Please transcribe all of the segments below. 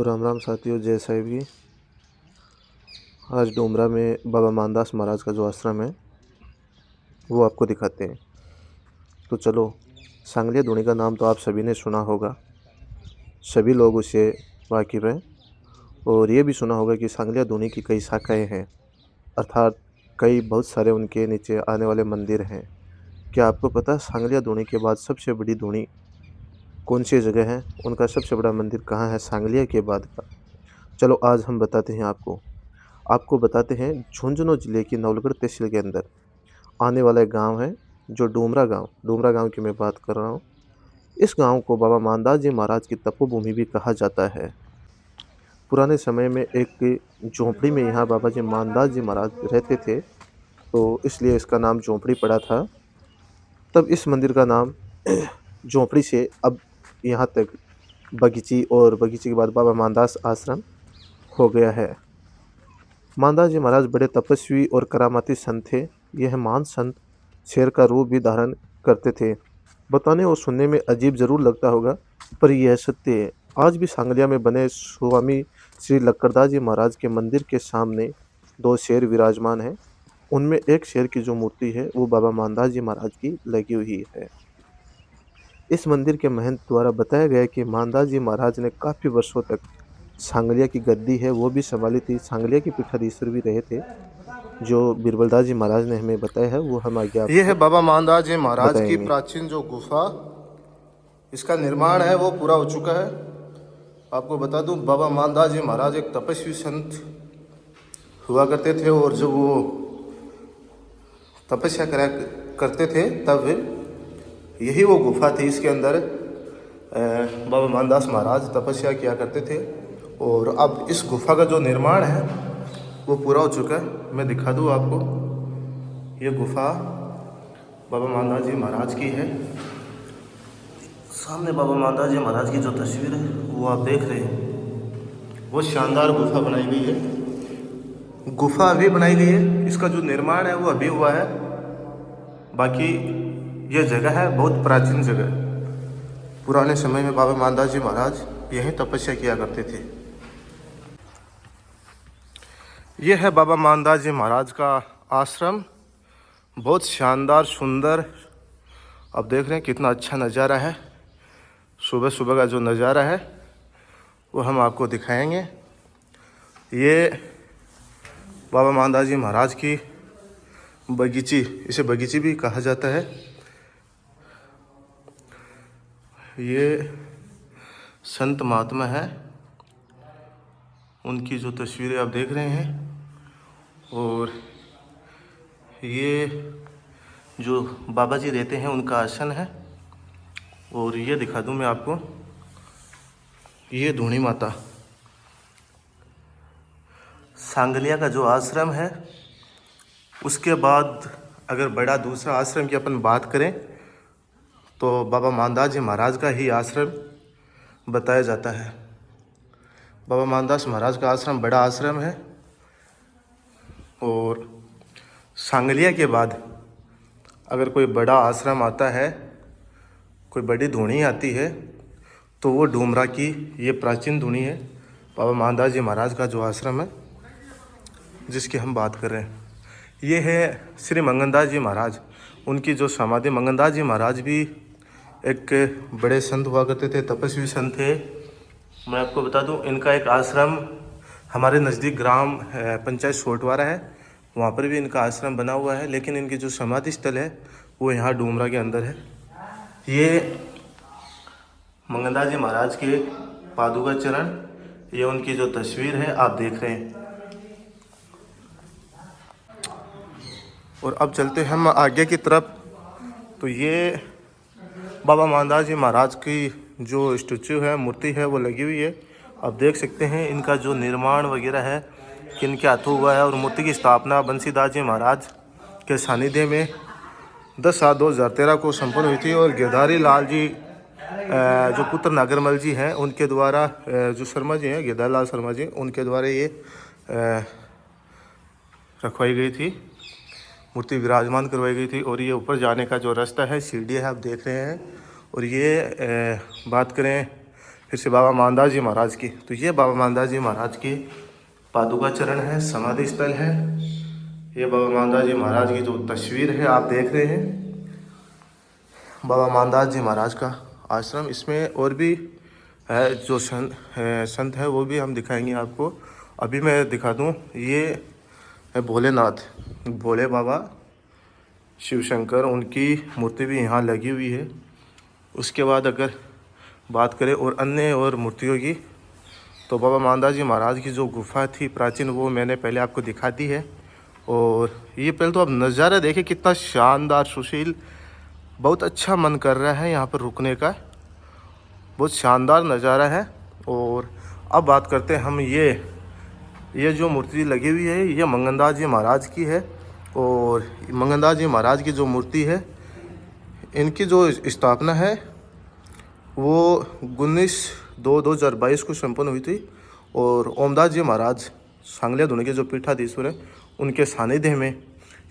तो राम राम साथियों, जय साहिब जी। आज डोमरा में बाबा मानदास महाराज का जो आश्रम है वो आपको दिखाते हैं। तो चलो, सांगलिया धूनी का नाम तो आप सभी ने सुना होगा, सभी लोग उससे वाकिफ़ हैं। और ये भी सुना होगा कि सांगलिया धूनी की कई शाखाएं हैं, अर्थात कई बहुत सारे उनके नीचे आने वाले मंदिर हैं। क्या आपको पता है सांगलिया धूनी के बाद सबसे बड़ी धूनी कौन सी जगह है, उनका सबसे बड़ा मंदिर कहाँ है सांगलिया के बाद का? चलो आज हम बताते हैं आपको बताते हैं झुंझुनू जिले की नवलगढ़ तहसील के अंदर आने वाला एक गांव है जो डोमरा गांव की मैं बात कर रहा हूँ। इस गांव को बाबा मानदास जी महाराज की तपोभूमि भी कहा जाता है। पुराने समय में एक झोंपड़ी में यहाँ बाबा जी मानदास जी महाराज रहते थे, तो इसलिए इसका नाम झोंपड़ी पड़ा था। तब इस मंदिर का नाम झोंपड़ी से अब यहाँ तक बगीची, और बगीचे के बाद बाबा मानदास आश्रम हो गया है। मानदास जी महाराज बड़े तपस्वी और करामाती संत थे। यह महान संत शेर का रूप भी धारण करते थे। बताने और सुनने में अजीब जरूर लगता होगा, पर यह सत्य है। आज भी सांगलिया में बने स्वामी श्री लक्कड़दास जी महाराज के मंदिर के सामने दो शेर विराजमान हैं। उनमें एक शेर की जो मूर्ति है वो बाबा मानदास जी महाराज की लगी हुई है। इस मंदिर के महंत द्वारा बताया गया कि मानदास जी महाराज ने काफ़ी वर्षों तक सांगलिया की गद्दी है वो भी संभाली थी। सांगलिया के पीठाधीश्वर भी रहे थे। जो बीरबलदास जी महाराज ने हमें बताया है वो हम आगे ये है आपको बाबा मानदास जी महाराज की बताएंगे। प्राचीन जो गुफा, इसका निर्माण है वो पूरा हो चुका है। आपको बता दूं, बाबा मानदास जी महाराज एक तपस्वी संत हुआ करते थे, और जब वो तपस्या करा करते थे तब यही वो गुफा थी। इसके अंदर बाबा मानदास महाराज तपस्या किया करते थे, और अब इस गुफा का जो निर्माण है वो पूरा हो चुका है। मैं दिखा दूं आपको, ये गुफा बाबा मानदास जी महाराज की है। सामने बाबा मानदास जी महाराज की जो तस्वीर है वो आप देख रहे हैं। वो शानदार गुफा बनाई गई है। गुफा अभी बनाई गई है, इसका जो निर्माण है वो अभी हुआ है। बाकी ये जगह है बहुत प्राचीन जगह। पुराने समय में बाबा मानदास जी महाराज यहीं तपस्या किया करते थे। यह है बाबा मानदास जी महाराज का आश्रम, बहुत शानदार सुंदर। अब देख रहे हैं कितना अच्छा नज़ारा है। सुबह सुबह का जो नज़ारा है वो हम आपको दिखाएंगे। ये बाबा मानदास जी महाराज की बगीची, इसे बगीची भी कहा जाता है। ये संत महात्मा है, उनकी जो तस्वीरें आप देख रहे हैं। और ये जो बाबा जी रहते हैं उनका आसन है। और ये दिखा दूं मैं आपको, ये धूनी माता। सांगलिया का जो आश्रम है उसके बाद अगर बड़ा दूसरा आश्रम की अपन बात करें तो बाबा मानदास जी महाराज का ही आश्रम बताया जाता है। बाबा मानदास महाराज का आश्रम बड़ा आश्रम है। और सांगलिया के बाद अगर कोई बड़ा आश्रम आता है, कोई बड़ी धूनी आती है, तो वो डोमरा की ये प्राचीन धूनी है, बाबा मानदास जी महाराज का जो आश्रम है जिसकी हम बात कर रहे हैं। ये है श्री मंगनदास जी महाराज, उनकी जो समाधि। मंगनदास जी महाराज भी एक बड़े संत हुआ करते थे, तपस्वी संत थे। मैं आपको बता दूं, इनका एक आश्रम हमारे नज़दीक ग्राम पंचायत सोटवारा है, वहाँ पर भी इनका आश्रम बना हुआ है। लेकिन इनकी जो समाधि स्थल है वो यहाँ डोमरा के अंदर है। ये मंगनदास जी महाराज के पादुका चरण, ये उनकी जो तस्वीर है आप देख रहे हैं। और अब चलते हैं हम आगे की तरफ। तो ये बाबा मानदास जी महाराज की जो स्टैचू है, मूर्ति है, वो लगी हुई है। आप देख सकते हैं इनका जो निर्माण वगैरह है किन के हाथों हुआ है। और मूर्ति की स्थापना बंसीदास जी महाराज के सानिध्य में 10/7/2013 को संपन्न हुई थी। और गिरधारी लाल जी जो पुत्र नागरमल जी हैं उनके द्वारा, जो शर्मा जी हैं, गिरधारी लाल शर्मा जी, उनके द्वारा ये रखवाई गई थी, मूर्ति विराजमान करवाई गई थी। और ये ऊपर जाने का जो रास्ता है, सीढ़ी है, आप देख रहे हैं। और ये बात करें फिर से बाबा मानदास जी महाराज की। तो ये बाबा मानदास जी महाराज की पादुका चरण है, समाधि स्थल है। ये बाबा मानदास जी महाराज की जो तस्वीर है आप देख रहे हैं, बाबा मानदास जी महाराज का आश्रम। इसमें और भी है जो संत है वो भी हम दिखाएंगे आपको। अभी मैं दिखा दूं, ये है भोलेनाथ, भोले बाबा शिव शंकर, उनकी मूर्ति भी यहाँ लगी हुई है। उसके बाद अगर बात करें और अन्य और मूर्तियों की, तो बाबा मानदास जी महाराज की जो गुफा थी प्राचीन, वो मैंने पहले आपको दिखा दी है। और ये पहले तो आप नज़ारा देखिए कितना शानदार सुशील, बहुत अच्छा मन कर रहा है यहाँ पर रुकने का, बहुत शानदार नज़ारा है। और अब बात करते हैं हम, ये जो मूर्ति लगी हुई है ये मंगनदास जी महाराज की है। और मंगनदास जी महाराज की जो मूर्ति है, इनकी जो स्थापना है वो 19/2/2022 को संपन्न हुई थी। और ओमदास जी महाराज सांगलिया धुनी के जो पीठाधीश्वर हैं, उनके सानिध्य में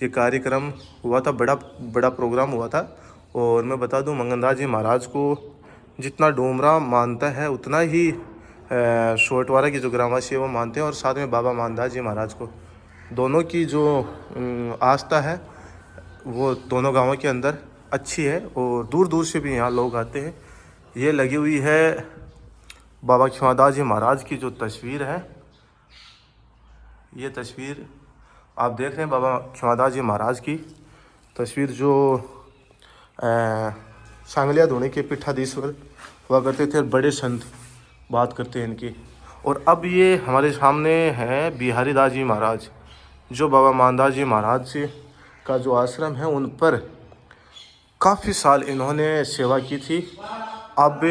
ये कार्यक्रम हुआ था, बड़ा प्रोग्राम हुआ था। और मैं बता दूं, मंगनदास जी महाराज को जितना डोमरा मानता है उतना ही शोटवारा की जो ग्रामवासी है वो मानते हैं। और साथ में बाबा मानदास जी महाराज को, दोनों की जो आस्था है वो दोनों गांवों के अंदर अच्छी है। और दूर दूर से भी यहाँ लोग आते हैं। ये लगी हुई है बाबा ख्यादास जी महाराज की जो तस्वीर है, ये तस्वीर आप देख रहे हैं बाबा ख्यादास जी महाराज की तस्वीर, जो सांगलिया धुनी के पीठाधीश्वर हुआ करते थे, बड़े संत बात करते हैं इनकी। और अब ये हमारे सामने है बिहारी दास जी महाराज, जो बाबा मानदास जी महाराज जी का जो आश्रम है उन पर काफ़ी साल इन्होंने सेवा की थी। अब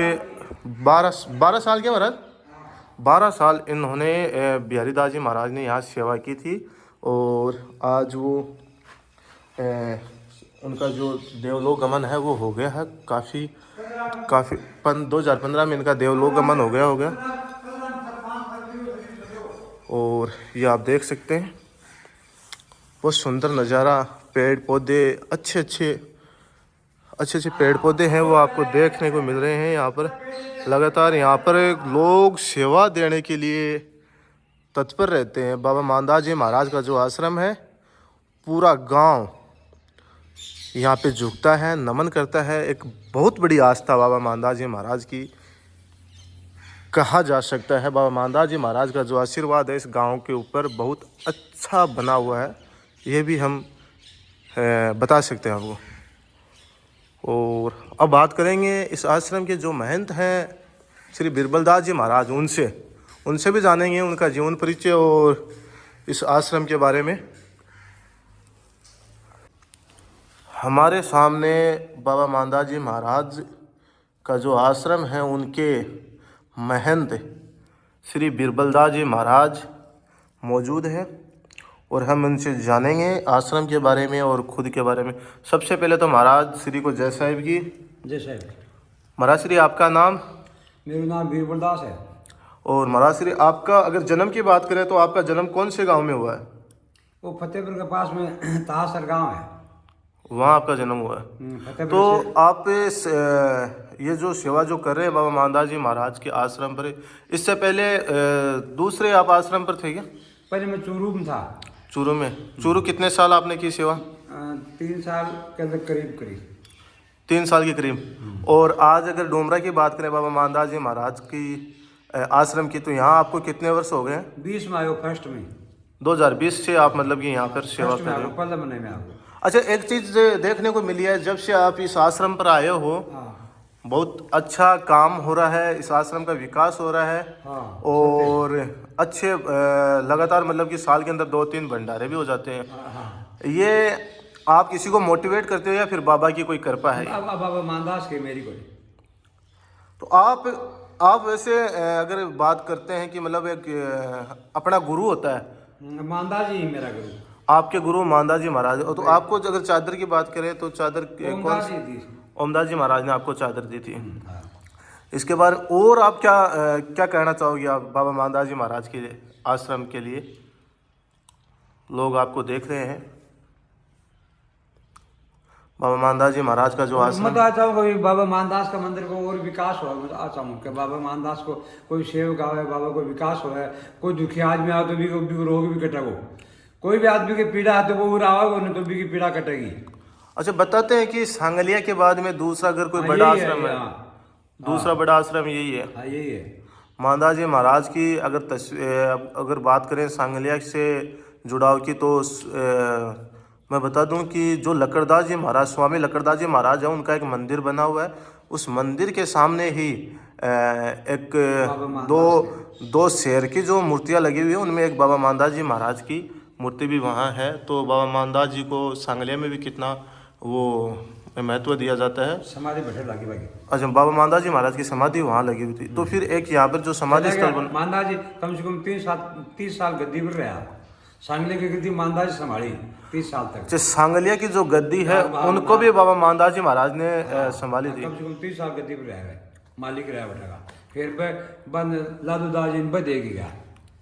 12 साल के महाराज 12 साल इन्होंने बिहारी दास जी महाराज ने यहाँ सेवा की थी। और आज वो उनका जो देवलोक गमन है वो हो गया है, काफ़ी 2015 में इनका देवलोक गमन हो गया। और ये आप देख सकते हैं बहुत सुंदर नज़ारा, पेड़ पौधे, अच्छे पेड़ पौधे हैं वो आपको देखने को मिल रहे हैं यहाँ पर। लगातार यहाँ पर लोग सेवा देने के लिए तत्पर रहते हैं। बाबा मानदास जी महाराज का जो आश्रम है, पूरा गांव यहाँ पे झुकता है, नमन करता है। एक बहुत बड़ी आस्था बाबा मानदास जी महाराज की कहा जा सकता है। बाबा मानदास जी महाराज का जो आशीर्वाद है इस गांव के ऊपर बहुत अच्छा बना हुआ है, ये भी हम बता सकते हैं आपको। और अब बात करेंगे इस आश्रम के जो महंत हैं श्री बिरबलदास जी महाराज, उनसे भी जानेंगे उनका जीवन परिचय और इस आश्रम के बारे में। हमारे सामने बाबा मानदास जी महाराज का जो आश्रम है उनके महंत श्री बिरबलदास जी महाराज मौजूद हैं और हम उनसे जानेंगे आश्रम के बारे में और खुद के बारे में। सबसे पहले तो महाराज श्री को जय साहिब की। जय साहिब। महाराज श्री आपका नाम? मेरा नाम बिरबलदास है। और महाराज श्री आपका अगर जन्म की बात करें तो आपका जन्म कौन से गांव में हुआ है? वो फतेहपुर के पास में ताहसर गांव है, वहाँ आपका जन्म हुआ है। तो आप ये जो सेवा जो कर रहे हैं बाबा मानदास जी महाराज के आश्रम पर, इससे पहले दूसरे आप आश्रम पर थे क्या? पहले मैं चूरू में था। चूरू में? चूरू कितने साल आपने की सेवा? 3 साल के करीब 3 साल के करीब। और आज अगर डोमरा की बात करें बाबा मानदास जी महाराज की आश्रम की, तो यहाँ आपको कितने वर्ष हो गए? 20 में आयो, फर्स्ट में 2020 से आप मतलब कि यहाँ पर सेवा कर रहे हो? 15 महीने में आयो। अच्छा, एक चीज़ देखने को मिली है, जब से आप इस आश्रम पर आए हो बहुत अच्छा काम हो रहा है, इस आश्रम का विकास हो रहा है। और अच्छे लगातार मतलब कि साल के अंदर 2-3 भंडारे भी हो जाते हैं। ये आप किसी को मोटिवेट करते हो या फिर बाबा की कोई कृपा है? बाबा मानदास की मेरी कोई। तो आप वैसे अगर बात करते हैं कि मतलब एक अपना गुरु होता है, मानदास जी मेरा गुरु। आपके गुरु मानदास जी महाराज। तो आपको अगर चादर की बात करें तो चादर कौन सी दी? ओमदास जी महाराज ने आपको चादर दी थी। इसके बाद और आप क्या कहना चाहोगे आप बाबा मानदास जी महाराज के आश्रम के लिए? लोग आपको देख रहे हैं। बाबा मानदास जी महाराज का जो मैं आश्रम, तो आता हूँ कभी बाबा मानदास का मंदिर को और विकास हो, मैं तो आता हूँ कि बाबा मानदास को कोई सेवक आवे, बाबा को विकास हो है, कोई दुखी आदमी आए तो भी रोग भी कटेगो, कोई भी आदमी की पीड़ा है तो वो आवेगो नहीं तो भी की पीड़ा कटेगी। अच्छा बताते हैं कि सांगलिया के बाद में दूसरा अगर कोई हाँ, बड़ा यही आश्रम है, हाँ। दूसरा बड़ा आश्रम यही है। हाँ यही है। मानदास जी महाराज की अगर बात करें सांगलिया से जुड़ाव की, तो मैं बता दूं कि जो लकड़दास जी महाराज, स्वामी लकड़दास जी महाराज है, उनका एक मंदिर बना हुआ है। उस मंदिर के सामने ही एक बाबा मानदास दो शेर की जो मूर्तियां लगी हुई है, उनमें एक बाबा मानदास जी महाराज की मूर्ति भी वहाँ है। तो बाबा मानदास जी को सांगलिया में भी कितना वो महत्व दिया जाता है। समाधि बैठे लगी भाई। अच्छा, बाबा मानदास जी महाराज की समाधि वहाँ लगी हुई थी। तो फिर एक यहाँ पर जो समाधि स्थल बन, मानदास जी कम से कम 30 साल गद्दी पर रहा, सांगली की गद्दी मानदास जी संभाली 30 साल तक। जो सांगलिया की जो गद्दी है उनको भी बाबा मानदास जी महाराज ने संभाली थी। कम से कम 30 साल गद्दी पर रहा, मालिक रहा बैठेगा। फिर बंद लादू दास जी ने देगी गया।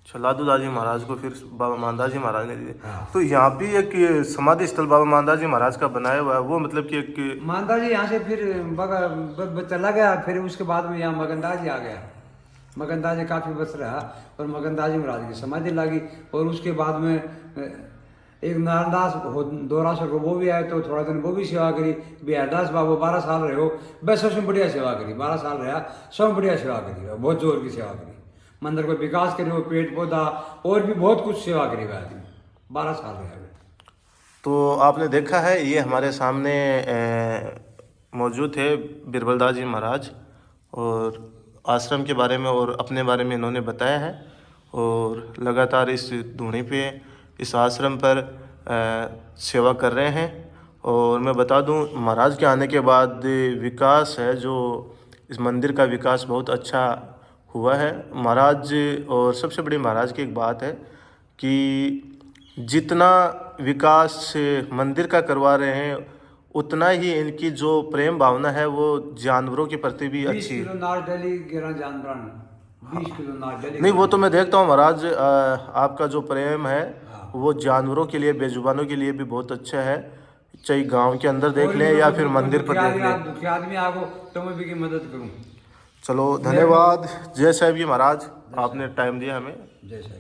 अच्छा, लादू दास जी महाराज को फिर बाबा मानदास जी महाराज ने दी। हाँ। तो यहाँ भी एक समाधि स्थल बाबा मानदास जी महाराज का बनाया हुआ है, वो मतलब कि एक मानदास जी यहाँ से फिर चला गया, फिर उसके बाद में यहाँ मगनदास जी आ गया। मगनदास जी काफ़ी बस रहा और मगनदास जी महाराज की समाधि लगी। और उसके बाद में एक नारायणदास दोरासर को वो भी आए, तो थोड़ा दिन वो भी सेवा करी। बिहारदास बाबू 12 साल रहे हो, बस सबसे बढ़िया सेवा करी, 12 साल रहा, सब बढ़िया सेवा करी, बहुत जोर की सेवा करी, मंदिर को विकास करी, पेड़ पौधा और भी बहुत कुछ सेवा करी वह आदमी, 12 साल रहा। तो आपने देखा है, ये हमारे सामने मौजूद थे बिरबलदास जी महाराज, और आश्रम के बारे में और अपने बारे में इन्होंने बताया है। और लगातार इस धूनी पे, इस आश्रम पर सेवा कर रहे हैं। और मैं बता दूं, महाराज के आने के बाद विकास है, जो इस मंदिर का विकास बहुत अच्छा हुआ है। महाराज, और सबसे बड़ी महाराज की एक बात है कि जितना विकास मंदिर का करवा रहे हैं, उतना ही इनकी जो प्रेम भावना है वो जानवरों के प्रति भी 20 अच्छी है। किलो नार डली गिरा जानवर, 20 किलो नार डली। नहीं, वो तो मैं देखता हूँ महाराज, आपका जो प्रेम है वो जानवरों के लिए, बेजुबानों के लिए भी बहुत अच्छा है। चाहे गांव के अंदर देख लें या फिर मंदिर पर देख लें। दुखी आदमी आगो तो मैं भी की मदद करूँ। चलो, धन्यवाद। जय साहिब जी महाराज, आपने टाइम दिया हमें। जय साहिब।